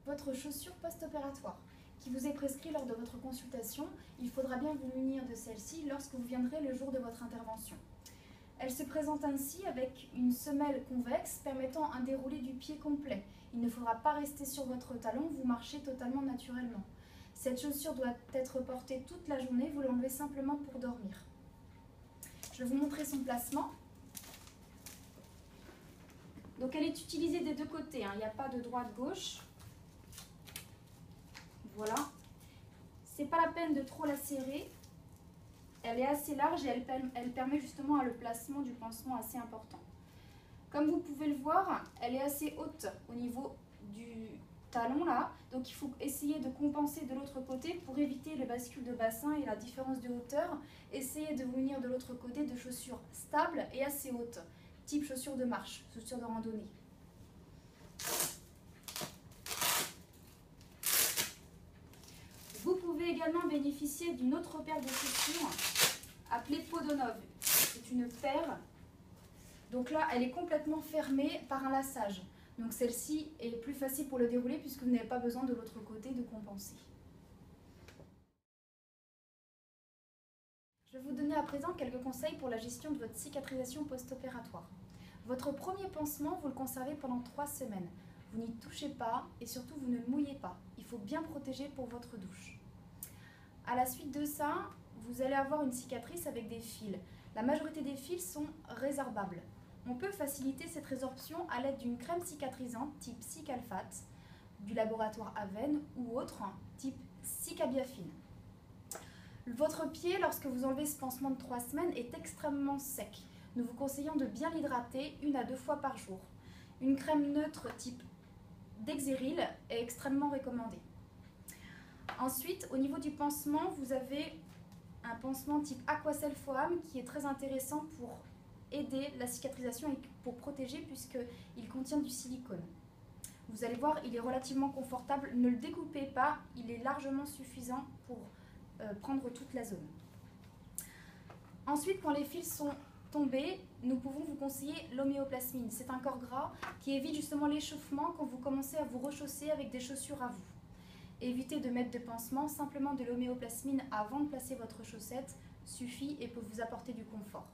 votre chaussure post-opératoire qui vous est prescrite lors de votre consultation. Il faudra bien vous munir de celle-ci lorsque vous viendrez le jour de votre intervention. Elle se présente ainsi avec une semelle convexe permettant un déroulé du pied complet. Il ne faudra pas rester sur votre talon, vous marchez totalement naturellement. Cette chaussure doit être portée toute la journée, vous l'enlevez simplement pour dormir. Je vais vous montrer son placement. Donc elle est utilisée des deux côtés, il n'y a pas de droite-gauche. Voilà. C'est pas la peine de trop la serrer. Elle est assez large et elle permet justement le placement du pansement assez important. Comme vous pouvez le voir, elle est assez haute au niveau du talon là. Donc il faut essayer de compenser de l'autre côté pour éviter le bascule de bassin et la différence de hauteur. Essayez de vous munir de l'autre côté de chaussures stables et assez hautes, type chaussures de marche, chaussures de randonnée. Vous pouvez également bénéficier d'une autre paire de chaussures appelée Podonov. C'est une paire. Donc là, elle est complètement fermée par un laçage. Donc celle-ci est plus facile pour le dérouler puisque vous n'avez pas besoin de l'autre côté de compenser. Je vais vous donner à présent quelques conseils pour la gestion de votre cicatrisation post-opératoire. Votre premier pansement, vous le conservez pendant 3 semaines. Vous n'y touchez pas et surtout vous ne le mouillez pas. Il faut bien protéger pour votre douche. À la suite de ça, vous allez avoir une cicatrice avec des fils. La majorité des fils sont résorbables. On peut faciliter cette résorption à l'aide d'une crème cicatrisante type Cicalfate du laboratoire Aven ou autre type Cicabiafine. Votre pied, lorsque vous enlevez ce pansement de 3 semaines, est extrêmement sec. Nous vous conseillons de bien l'hydrater 1 à 2 fois par jour. Une crème neutre type Dexeryl est extrêmement recommandée. Ensuite, au niveau du pansement, vous avez un pansement type Aquacel Foam qui est très intéressant pour aider la cicatrisation et pour protéger puisqu'il contient du silicone. Vous allez voir, il est relativement confortable. Ne le découpez pas, il est largement suffisant pour prendre toute la zone. Ensuite, quand les fils sont tombés, nous pouvons vous conseiller l'homéoplasmine. C'est un corps gras qui évite justement l'échauffement quand vous commencez à vous rechausser avec des chaussures à vous. Évitez de mettre de pansement, simplement de l'homéoplasmine avant de placer votre chaussette suffit et peut vous apporter du confort.